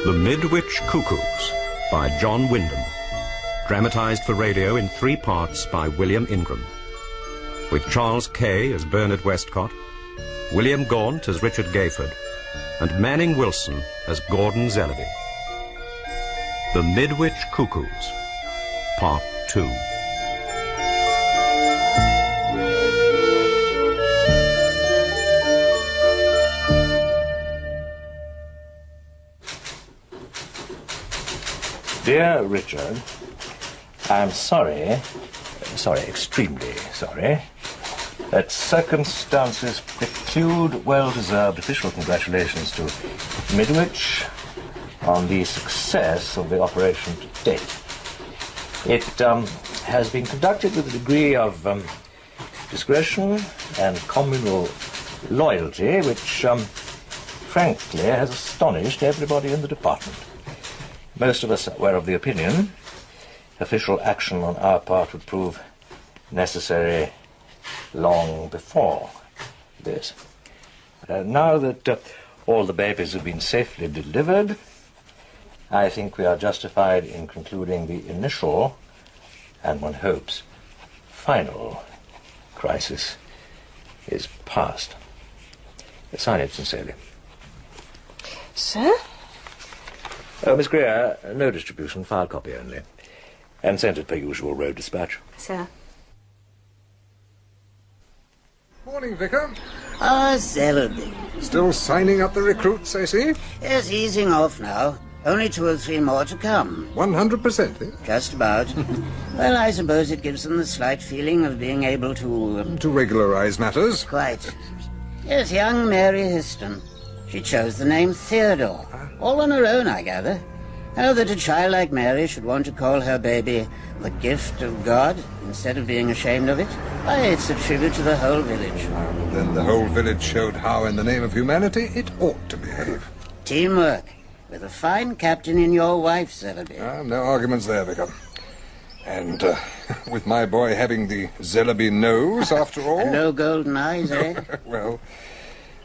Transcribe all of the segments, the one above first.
The Midwich Cuckoos by John Wyndham. Dramatized for radio in 3 parts by William Ingram. With Charles Kay as Bernard Westcott, William Gaunt as Richard Gayford, and Manning Wilson as Gordon Zellaby. The Midwich Cuckoos, Part 2. Dear Richard, I'm sorry, extremely sorry, that circumstances preclude well-deserved official congratulations to Midwich on the success of the operation to date. It has been conducted with a degree of discretion and communal loyalty which, frankly, has astonished everybody in the department. Most of us were of the opinion official action on our part would prove necessary long before this. Now that all the babies have been safely delivered, I think we are justified in concluding the initial, and one hopes, final crisis is past. Sign it sincerely. Sir? Oh, Miss Greer, no distribution, file copy only. And sent it per usual road dispatch. Sir. Morning, Vicar. Ah, Zellaby. Still signing up the recruits, I see? Yes, easing off now. Only 2 or 3 more to come. 100%, eh? Just about. Well, I suppose it gives them the slight feeling of being able to... To regularize matters. Quite. Yes, young Mary Histon. She chose the name Theodore. All on her own, I gather. How that a child like Mary should want to call her baby the gift of God instead of being ashamed of it? Why, it's a tribute to the whole village. Then the whole village showed how, in the name of humanity, it ought to behave. Teamwork. With a fine captain in your wife, Zellaby. No arguments there, Vicar. And with my boy having the Zellaby nose, after all... And no golden eyes, eh? Well,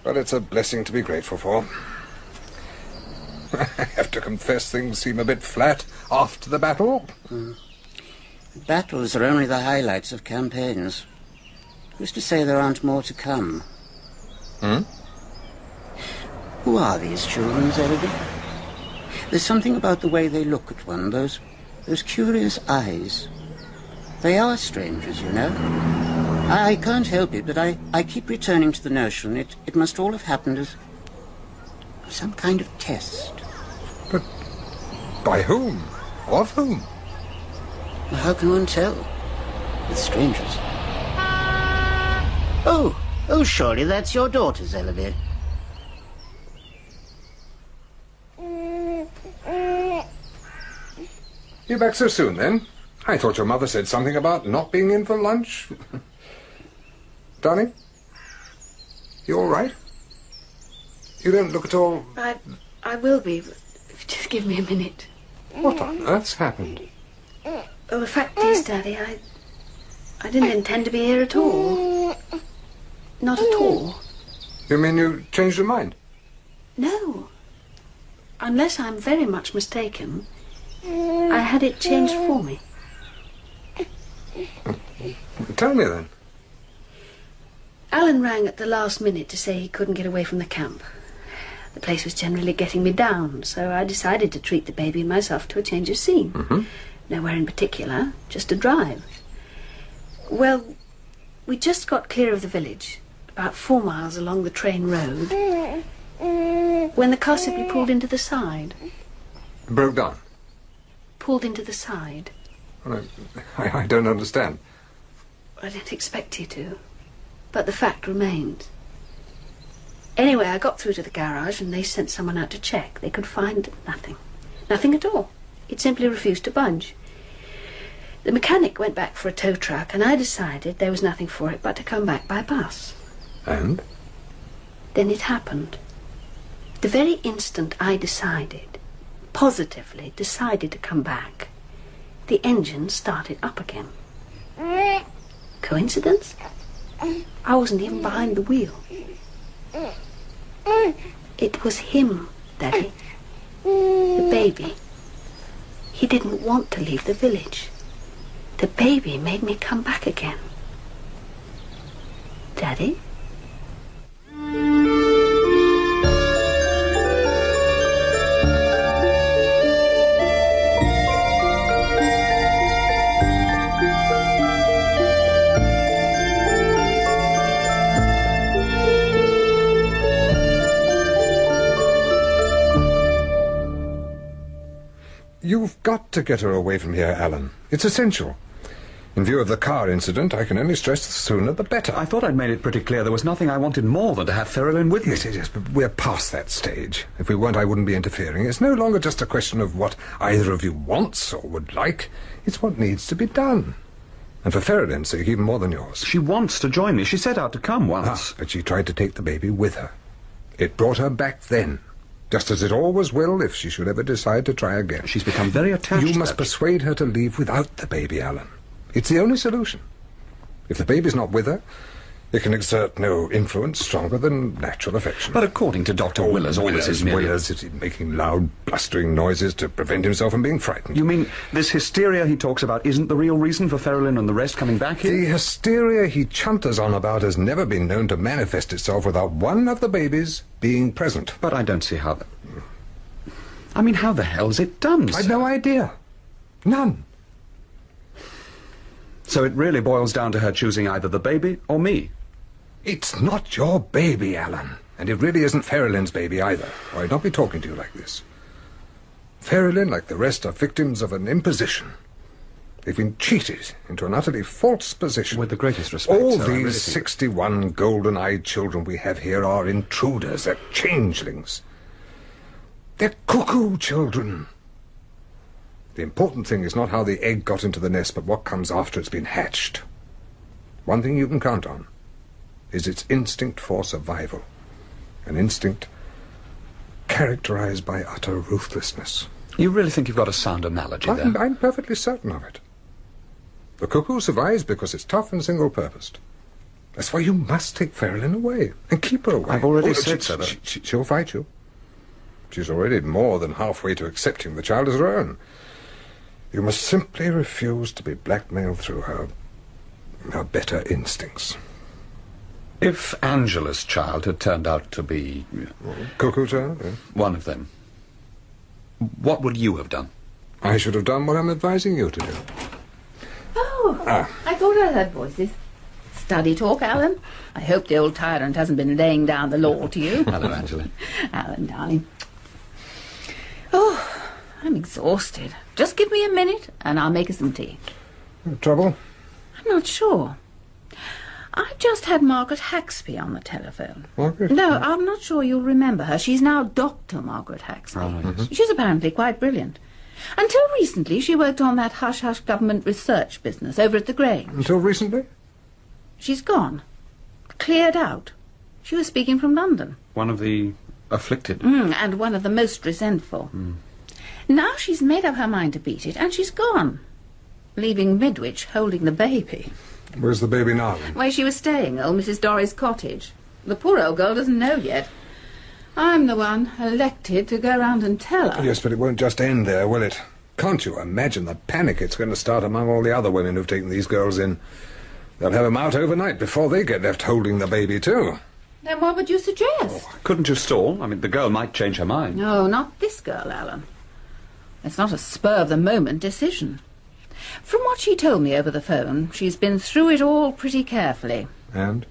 it's a blessing to be grateful for. I have to confess things seem a bit flat after the battle. Battles are only the highlights of campaigns. Who's to say there aren't more to come? Who are these children, Zellaby? There's something about the way they look at one, those curious eyes. They are strangers, you know. I can't help it, but I keep returning to the notion it must all have happened as some kind of test. But by whom? Of whom? Well, how can one tell? With strangers. Oh, surely that's your daughter, Zellaby. You back so soon, then? I thought your mother said something about not being in for lunch. Darling? You all right? You don't look at all... I will be, but if you just give me a minute. What on earth's happened? Well, the fact is, Daddy, I didn't intend to be here at all. Not at all. You mean you changed your mind? No. Unless I'm very much mistaken, I had it changed for me. Tell me, then. Alan rang at the last minute to say he couldn't get away from the camp. The place was generally getting me down, so I decided to treat the baby and myself to a change of scene. Nowhere in particular, just a drive. Well, we just got clear of the village, about 4 miles along the train road, when the car simply pulled into the side. Broke down? Pulled into the side. Well, I don't understand. I didn't expect you to, but the fact remains. Anyway, I got through to the garage and they sent someone out to check. They could find nothing. Nothing at all. It simply refused to budge. The mechanic went back for a tow truck and I decided there was nothing for it but to come back by bus. And? Then it happened. The very instant I decided, positively decided to come back, the engine started up again. Coincidence? I wasn't even behind the wheel. It was him, Daddy. baby. He didn't want to leave the village. The baby made me come back again. Daddy? You've got to get her away from here, Alan. It's essential. In view of the car incident, I can only stress the sooner the better. I thought I'd made it pretty clear there was nothing I wanted more than to have Ferrelyn with me. Yes, but we're past that stage. If we weren't, I wouldn't be interfering. It's no longer just a question of what either of you wants or would like. It's what needs to be done. And for Ferrelyn's sake, even more than yours. She wants to join me. She set out to come once. But she tried to take the baby with her. It brought her back then. Just as it always will if she should ever decide to try again. She's become very attached. You must persuade her to leave without the baby, Alan. It's the only solution. If the baby's not with her, it can exert no influence stronger than natural affection. But according to Dr. Willers, all this is merely... Willers is making loud, blustering noises to prevent himself from being frightened. You mean this hysteria he talks about isn't the real reason for Ferrelyn and the rest coming back here? The hysteria he chunters on about has never been known to manifest itself without one of the babies being present. But I don't see how... I mean, how the hell is it done? I've no idea. None. So it really boils down to her choosing either the baby or me? It's not your baby, Alan. And it really isn't Ferrelyn's baby either, or I'd not be talking to you like this. Ferrelyn, like the rest, are victims of an imposition. They've been cheated into an utterly false position. With the greatest respect, all sir, these 61 golden-eyed children we have here are intruders. They're changelings. They're cuckoo children. The important thing is not how the egg got into the nest, but what comes after it's been hatched. One thing you can count on is its instinct for survival. An instinct characterized by utter ruthlessness. You really think you've got a sound analogy there? I'm perfectly certain of it. The cuckoo survives because it's tough and single-purposed. That's why you must take Ferrelyn away and keep her away. I've already said so. She'll fight you. She's already more than halfway to accepting the child as her own. You must simply refuse to be blackmailed through her better instincts. If Angela's child had turned out to be... Cuckoo child? Yeah. One of them, what would you have done? I should have done what I'm advising you to do. Oh, I thought I heard voices. Study talk, Alan. I hope the old tyrant hasn't been laying down the law to you. Hello, Angela. Alan, darling. Oh, I'm exhausted. Just give me a minute and I'll make us some tea. Trouble? I'm not sure. I just had Margaret Haxby on the telephone. Margaret? No, I'm not sure you'll remember her. She's now Dr. Margaret Haxby. Oh, yes. She's apparently quite brilliant. Until recently, she worked on that hush-hush government research business over at the Grange. Until recently? She's gone. Cleared out. She was speaking from London. One of the afflicted. And one of the most resentful. Now she's made up her mind to beat it, and she's gone, leaving Midwich holding the baby. Where's the baby now, then? Where she was staying, old Mrs. Dorry's cottage. The poor old girl doesn't know yet. I'm the one elected to go round and tell her. Yes, but it won't just end there, will it? Can't you imagine the panic it's going to start among all the other women who've taken these girls in? They'll have them out overnight before they get left holding the baby, too. Then what would you suggest? Couldn't you stall? I mean, the girl might change her mind. No, not this girl, Alan. It's not a spur-of-the-moment decision. From what she told me over the phone, she's been through it all pretty carefully. And?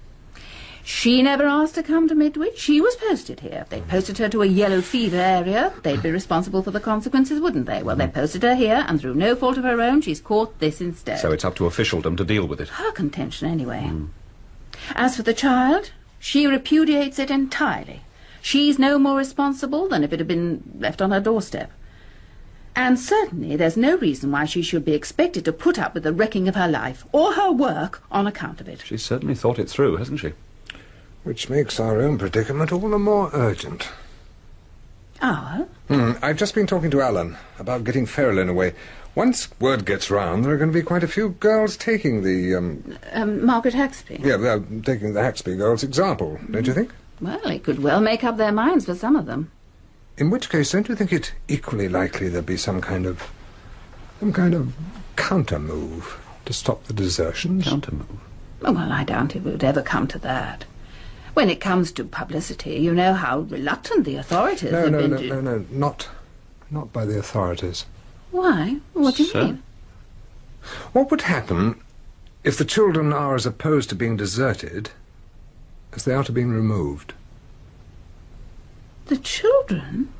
She never asked to come to Midwich. She was posted here. If they'd posted her to a yellow fever area, they'd be responsible for the consequences, wouldn't they? Well, they posted her here, and through no fault of her own, she's caught this instead. So it's up to officialdom to deal with it. Her contention, anyway. As for the child, she repudiates it entirely. She's no more responsible than if it had been left on her doorstep. And certainly there's no reason why she should be expected to put up with the wrecking of her life or her work on account of it. She's certainly thought it through, hasn't she? Which makes our own predicament all the more urgent. Our? I've just been talking to Alan about getting Ferrelyn away. Once word gets round, there are going to be quite a few girls taking the, Margaret Haxby? Yeah, taking the Haxby girls' example, don't you think? Well, it could well make up their minds for some of them. In which case, don't you think it equally likely there'd be some kind of counter move to stop the desertions? Counter move? Oh, well, I doubt it would ever come to that. When it comes to publicity, you know how reluctant the authorities have been to... No, not by the authorities. Why? What do you Sir? mean? What would happen if the children are as opposed to being deserted as they are to being removed? The children?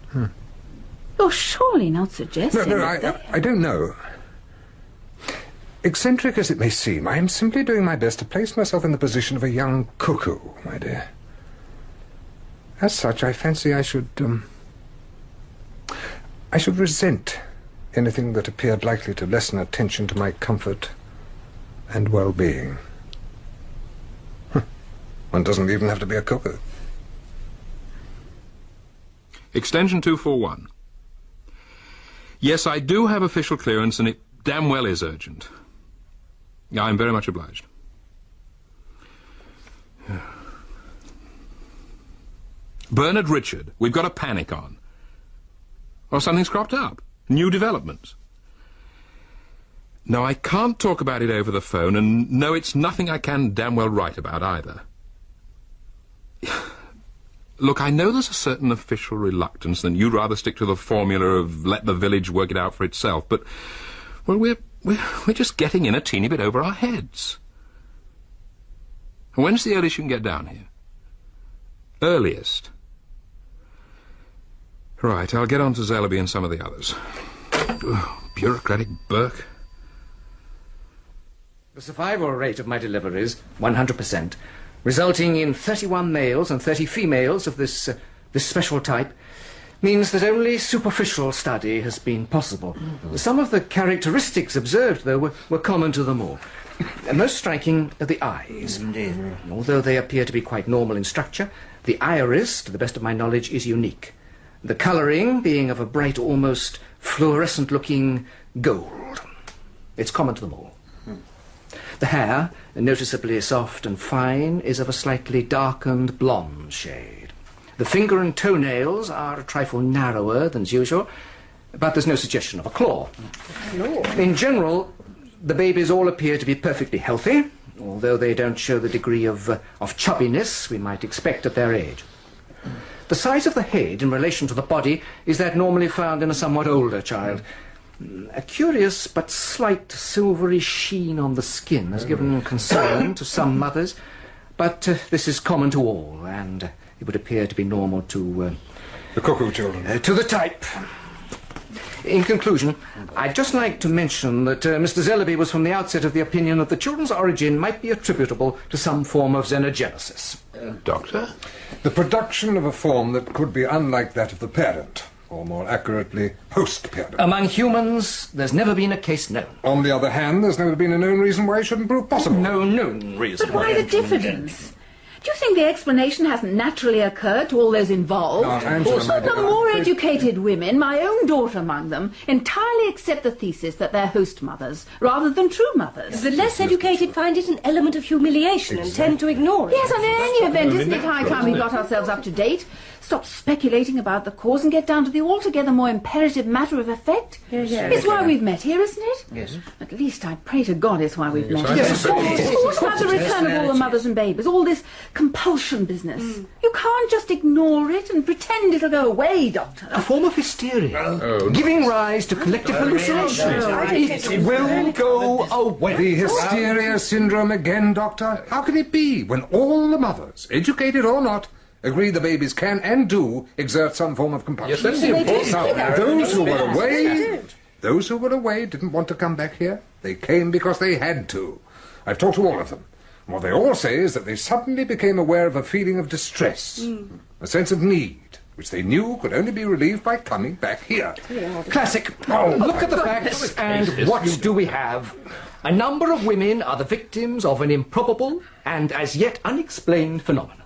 You're surely not suggesting I don't know. Eccentric as it may seem, I am simply doing my best to place myself in the position of a young cuckoo, my dear. As such, I fancy I should resent anything that appeared likely to lessen attention to my comfort and well-being. One doesn't even have to be a cuckoo. Extension 241. Yes, I do have official clearance, and it damn well is urgent. I'm very much obliged. Bernard Richard, we've got a panic on. Or something's cropped up. New developments. No, I can't talk about it over the phone, and no, it's nothing I can damn well write about either. Look, I know there's a certain official reluctance, and you'd rather stick to the formula of let the village work it out for itself, but, well, we're just getting in a teeny bit over our heads. When's the earliest you can get down here? Earliest? Right, I'll get on to Zellaby and some of the others. Ugh, bureaucratic Burke. The survival rate of my deliveries, 100%, resulting in 31 males and 30 females of this special type, means that only superficial study has been possible. Some of the characteristics observed, though, were common to them all. Most striking are the eyes. Indeed. Although they appear to be quite normal in structure, the iris, to the best of my knowledge, is unique. The colouring being of a bright, almost fluorescent-looking gold. It's common to them all. The hair, noticeably soft and fine, is of a slightly darkened blonde shade. The finger and toenails are a trifle narrower than usual, but there's no suggestion of a claw. In general, the babies all appear to be perfectly healthy, although they don't show the degree of chubbiness we might expect at their age. The size of the head in relation to the body is that normally found in a somewhat older child. A curious but slight silvery sheen on the skin has given concern to some mothers, but this is common to all, and it would appear to be normal to... the cuckoo children. To the type. In conclusion, I'd just like to mention that Mr. Zellaby was from the outset of the opinion that the children's origin might be attributable to some form of xenogenesis. Doctor? The production of a form that could be unlike that of the parent, or more accurately, post-parent. Among humans, there's never been a case known. On the other hand, there's never been a known reason why it shouldn't prove possible. No known reason. But why the diffidence? Do you think the explanation hasn't naturally occurred to all those involved? No, Angela, my Should dear, the I'm more afraid- educated women, my own daughter among them, entirely accept the thesis that they're host mothers rather than true mothers? The less educated find it an element of humiliation and tend to ignore it. Yes, and in any event, isn't it high time we got ourselves up to date? Stop speculating about the cause and get down to the altogether more imperative matter of effect. It's why we've met here, isn't it? Yes. At least I pray to God it's why we've met here. Yes, What about the return of all the mothers and babies? All this compulsion business. You can't just ignore it and pretend it'll go away, Doctor. A form of hysteria, giving rise to collective hallucinations. It will go away. The hysteria syndrome again, Doctor? How can it be when all the mothers, educated or not, agree the babies can and do exert some form of compulsion? Yes, that's the important Now, those who were away didn't want to come back here. They came because they had to. I've talked to all of them. And what they all say is that they suddenly became aware of a feeling of distress, a sense of need, which they knew could only be relieved by coming back here. Classic. Look at the facts, and what do we have? A number of women are the victims of an improbable and as yet unexplained phenomenon.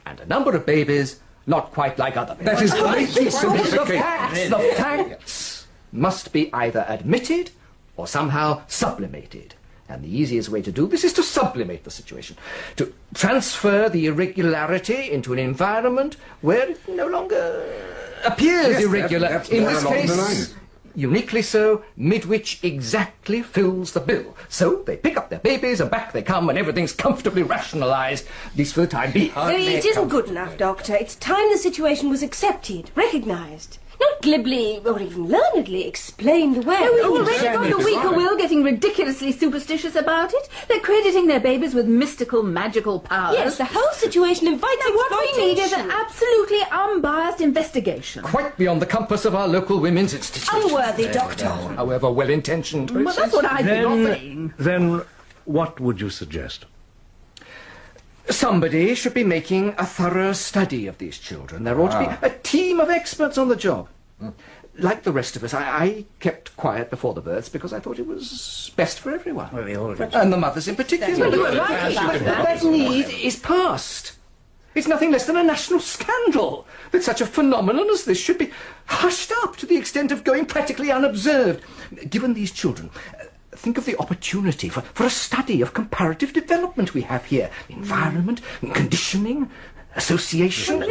And a number of babies not quite like other babies. That is greatly simplification. The facts must be either admitted or somehow sublimated. And the easiest way to do this is to sublimate the situation, to transfer the irregularity into an environment where it no longer appears irregular. That's In more this along the case, lines. uniquely so, Midwich exactly fills the bill. So they pick up their babies and back they come and everything's comfortably rationalised, at least for the time being. It isn't good enough, Doctor. It's time the situation was accepted, recognised. Not glibly or even learnedly explained away. No, we've already got the weaker will getting ridiculously superstitious about it. They're crediting their babies with mystical, magical powers. Yes, the whole situation invites Now, what we need is exploitation. an absolutely unbiased investigation. Quite beyond the compass of our local women's institutions. Unworthy, Doctor. However well-intentioned. Well, that's what I've been saying. Then what would you suggest? Somebody should be making a thorough study of these children. There ought to be a team of experts on the job. Like the rest of us, I kept quiet before the births because I thought it was best for everyone. Well, we all did. And the mothers in particular. Well, you were right about that. That need is past. It's nothing less than a national scandal that such a phenomenon as this should be hushed up to the extent of going practically unobserved. Given these children, think of the opportunity for a study of comparative development we have here. Environment, conditioning, association,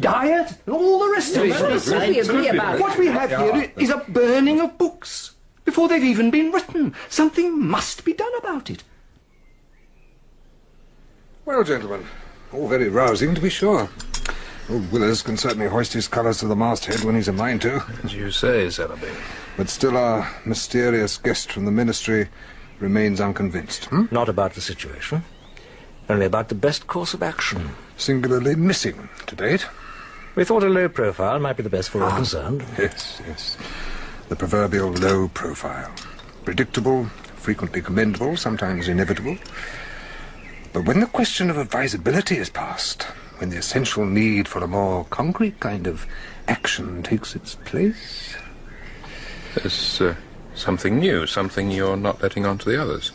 diet, and all the rest of it. We agree about it. What we have here is a burning of books before they've even been written. Something must be done about it. Well, gentlemen, all very rousing, to be sure. Old Willers can certainly hoist his colours to the masthead when he's a mind to. As you say, Selby. But still our mysterious guest from the ministry remains unconvinced. Not about the situation, only about the best course of action. Singularly missing to date. We thought a low profile might be the best for all concerned. Yes, yes. The proverbial low profile. Predictable, frequently commendable, sometimes inevitable. But when the question of advisability is past, when the essential need for a more concrete kind of action takes its place... There's something new, something you're not letting on to the others.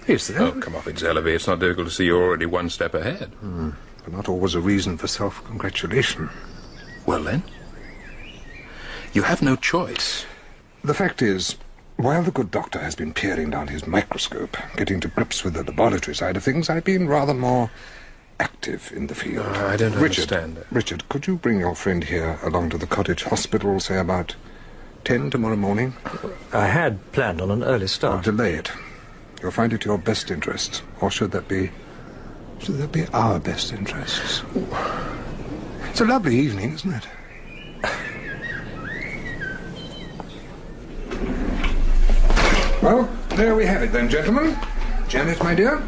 Is there? Oh, come off it, Zellaby. It's not difficult to see you're already one step ahead. But not always a reason for self-congratulation. Well, then, you have no choice. The fact is, while the good doctor has been peering down his microscope, getting to grips with the laboratory side of things, I've been rather more active in the field. I don't understand that. Richard, could you bring your friend here along to the cottage hospital, say about 10 tomorrow morning? I had planned on an early I'll start. delay it. You'll find it your best interest. Or should that be our best interests? It's a lovely evening, isn't it? Well, there we have it then, gentlemen. Janet, my dear,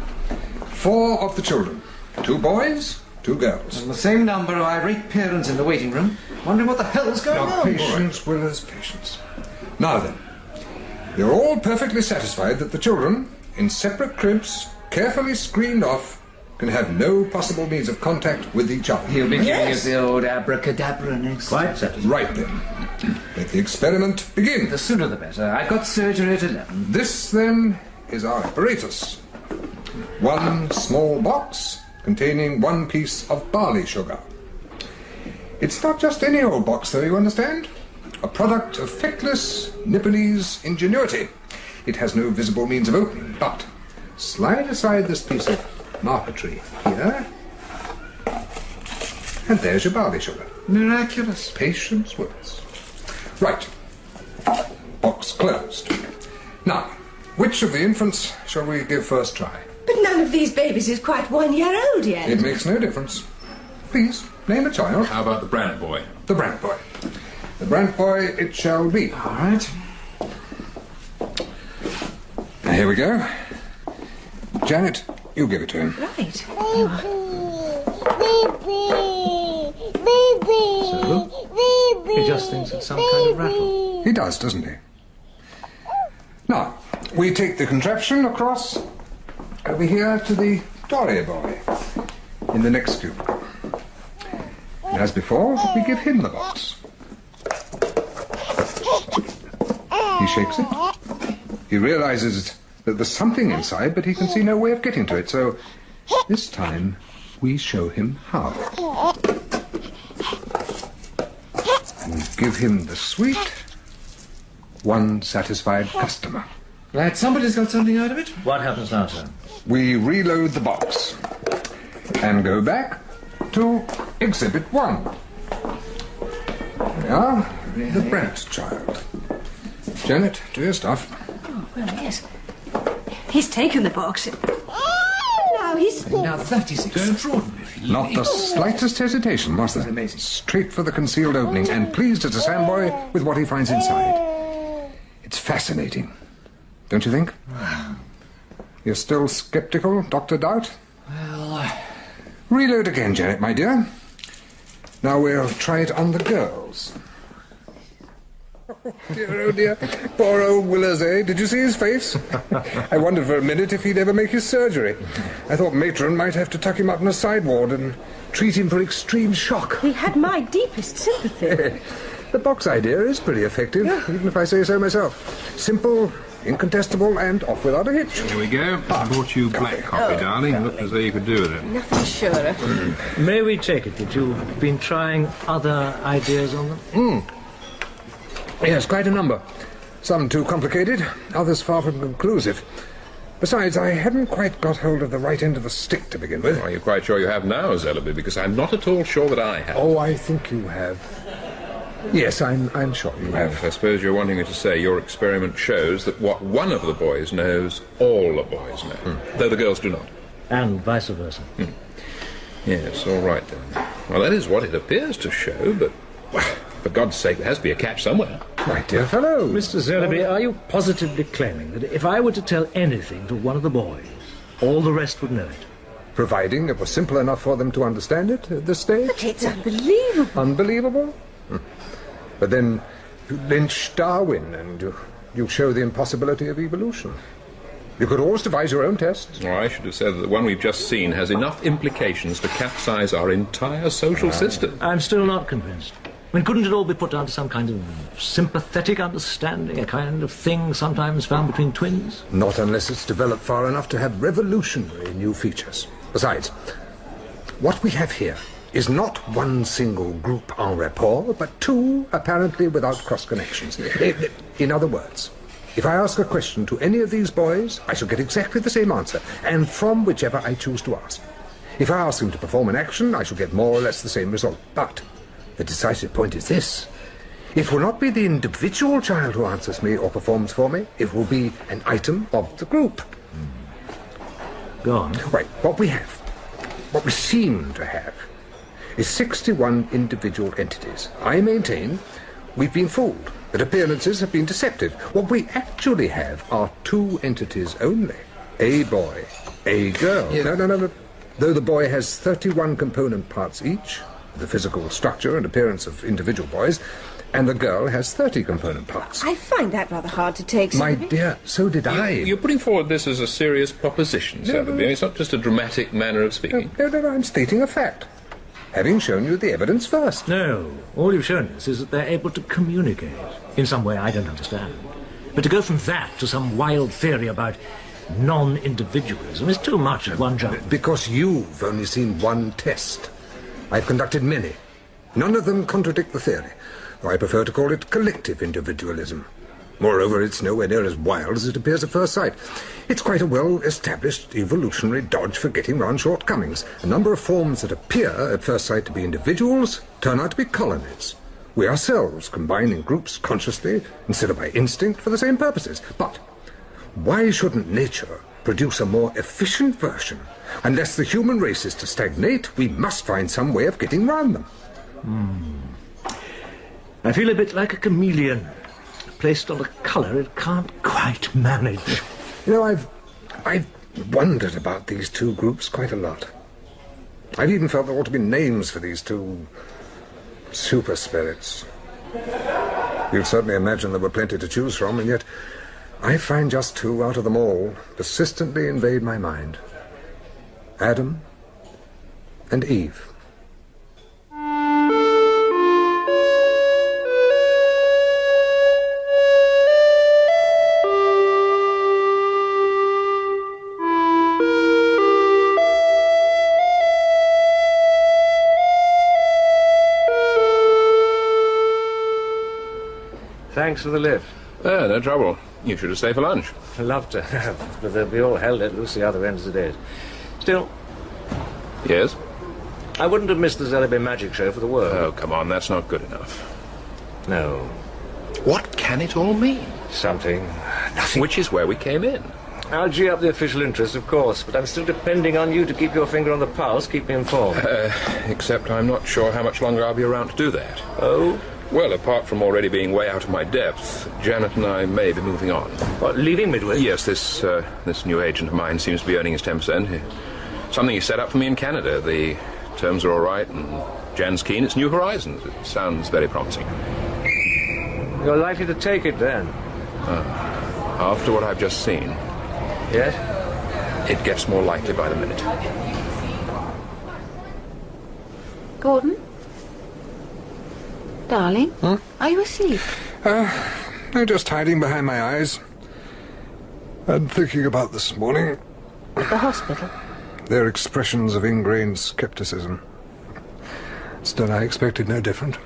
4 of the children. 2 boys, 2 girls. And the same number of irate parents in the waiting room, wondering what the hell's going Now, on. patience, Willers, patience. Now then, you're all perfectly satisfied that the children, in separate cribs, carefully screened off, can have no possible means of contact with each other. He'll be giving us the old abracadabra next. Quite satisfied. Right then. Let the experiment begin. The sooner the better. I've got surgery at 11. This, then, is our apparatus. 1 small box containing 1 piece of barley sugar. It's not just any old box, though, you understand? A product of feckless Nipponese ingenuity. It has no visible means of opening, but slide aside this piece of marquetry here, and there's your barley sugar. Miraculous. Patience, Willis. Right. Box closed. Now, which of the infants shall we give first try? But none of these babies is quite 1 year old yet. It makes no difference. Please, name a child. How about the Brant boy? The Brant boy. The Brant boy it shall be. All right. Here we go. Janet, you give it to him. Right. He just thinks it's some kind of rattle. He does, doesn't he? Now, we take the contraption across over here to the Dory boy in the next cubicle. And as before, we give him the box. He shakes it. He realizes that there's something inside, but he can see no way of getting to it, so this time we show him how. And give him the sweet, one satisfied customer. Right, somebody's got something out of it. What happens now, sir? We reload the box and go back to Exhibit 1. There we are, the Brant child. Janet, do your stuff. Oh, well, yes. He's taken the box. Now he's... Now that is extraordinary. Not the slightest hesitation, was there? Amazing. Straight for the concealed opening, and pleased as a sandboy with what he finds inside. It's fascinating, don't you think? You're still sceptical, Dr. Doubt? Well... Reload again, Janet, my dear. Now we'll try it on the girls. Oh dear. Poor old Willers, eh? Did you see his face? I wondered for a minute if he'd ever make his surgery. I thought Matron might have to tuck him up in a side ward and treat him for extreme shock. He had my deepest sympathy. The box idea is pretty effective, even if I say so myself. Simple, incontestable, and off without a hitch. Here we go. I brought you black coffee, darling. Looked as though you could do with it. Nothing surer. May we take it that you've been trying other ideas on them? Yes, quite a number. Some too complicated, others far from conclusive. Besides, I hadn't quite got hold of the right end of the stick to begin with. Are you quite sure you have now, Zellaby? Because I'm not at all sure that I have. Oh, I think you have. Yes, I'm sure you have. I suppose you're wanting me to say your experiment shows that what one of the boys knows, all the boys know, though the girls do not. And vice versa. Yes, all right then. Well, that is what it appears to show, but well, for God's sake, there has to be a catch somewhere. My dear fellow. Mr. Zellaby, are you positively claiming that if I were to tell anything to one of the boys, all the rest would know it? Providing it was simple enough for them to understand it at this stage. But it's unbelievable. Unbelievable? But then you lynch Darwin and you show the impossibility of evolution. You could always devise your own tests. Oh, I should have said that the one we've just seen has enough implications to capsize our entire social system. I'm still not convinced. I mean, couldn't it all be put down to some kind of sympathetic understanding, a kind of thing sometimes found between twins? Not unless it's developed far enough to have revolutionary new features. Besides, what we have here is not one single group en rapport, but two apparently without cross-connections. In other words, if I ask a question to any of these boys, I shall get exactly the same answer, and from whichever I choose to ask. If I ask them to perform an action, I shall get more or less the same result. But the decisive point is this. It will not be the individual child who answers me or performs for me. It will be an item of the group. Go on. Right, what we seem to have, is 61 individual entities. I maintain we've been fooled, that appearances have been deceptive. What we actually have are two entities only. A boy, a girl. Yeah. No. Though the boy has 31 component parts each, the physical structure and appearance of individual boys, and the girl has 30 component parts. I find that rather hard to take, My Zellaby. dear, so did I. You're putting forward this as a serious proposition, Zellaby. It's not just a dramatic manner of speaking. No, I'm stating a fact. Having shown you the evidence first. No, all you've shown us is that they're able to communicate in some way I don't understand. But to go from that to some wild theory about non-individualism is too much at one jump. Because you've only seen one test. I've conducted many. None of them contradict the theory, though I prefer to call it collective individualism. Moreover, it's nowhere near as wild as it appears at first sight. It's quite a well-established evolutionary dodge for getting round shortcomings. A number of forms that appear at first sight to be individuals turn out to be colonies. We ourselves combine in groups consciously instead of by instinct for the same purposes. But why shouldn't nature produce a more efficient version? Unless the human race is to stagnate, we must find some way of getting round them. I feel a bit like a chameleon, placed on a colour it can't quite manage. You know, I've wondered about these two groups quite a lot. I've even felt there ought to be names for these two super spirits. You'd certainly imagine there were plenty to choose from, and yet I find just two out of them all persistently invade my mind. Adam and Eve. Thanks for the lift. No trouble. You should have stayed for lunch. Love to have, but they'll be all held at loose the other ends of the day. Still, Yes? I wouldn't have missed the Zellaby magic show for the world. Oh, come on, that's not good enough. No. What can it all mean? Something. Nothing. Which is where we came in. I'll gee up the official interest, of course, but I'm still depending on you to keep your finger on the pulse, keep me informed. Except I'm not sure how much longer I'll be around to do that. Oh? Well, apart from already being way out of my depth, Janet and I may be moving on. What, leaving Midwich? Yes, this new agent of mine seems to be earning his 10%. Something he set up for me in Canada. The terms are all right, and Jan's keen. It's new horizons. It sounds very promising. You're likely to take it, then? After what I've just seen, Yes? it gets more likely by the minute. Gordon? Darling? Are you asleep? No, just hiding behind my eyes. And thinking about this morning. At the hospital? Their expressions of ingrained skepticism. Still, I expected no different.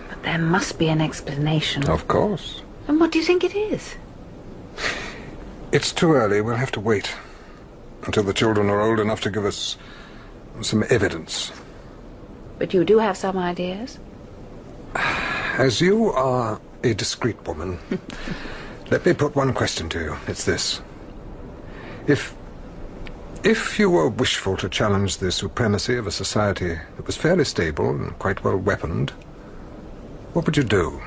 But there must be an explanation. Of course. And what do you think it is? It's too early. We'll have to wait until the children are old enough to give us some evidence. But you do have some ideas? As you are a discreet woman, let me put one question to you. It's this. If you were wishful to challenge the supremacy of a society that was fairly stable and quite well weaponed, what would you do?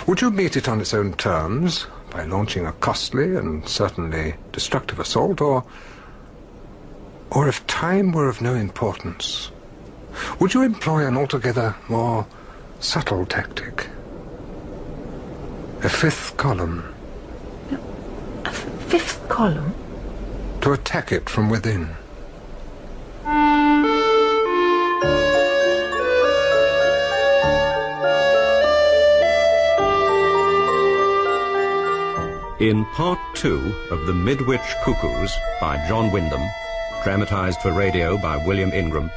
Would you meet it on its own terms, by launching a costly and certainly destructive assault, or if time were of no importance, would you employ an altogether more subtle tactic? A fifth column. A fifth column? To attack it from within. In Part 2 of The Midwich Cuckoos by John Wyndham, dramatized for radio by William Ingram,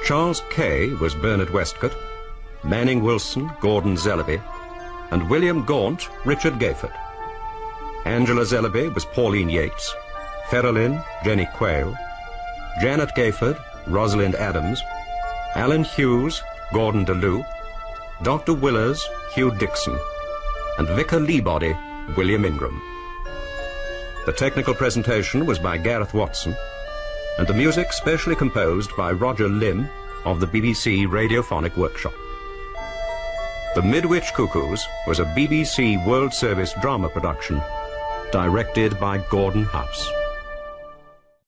Charles Kay was Bernard Westcott, Manning Wilson, Gordon Zellaby, and William Gaunt, Richard Gayford. Angela Zellaby was Pauline Yates, Ferrelyn, Jenny Quayle, Janet Gayford, Rosalind Adams, Alan Hughes, Gordon DeLue, Dr. Willers, Hugh Dixon, and Vicar Leebody, William Ingram. The technical presentation was by Gareth Watson, and the music specially composed by Roger Limb of the BBC Radiophonic Workshop. The Midwich Cuckoos was a BBC World Service drama production, directed by Gordon House.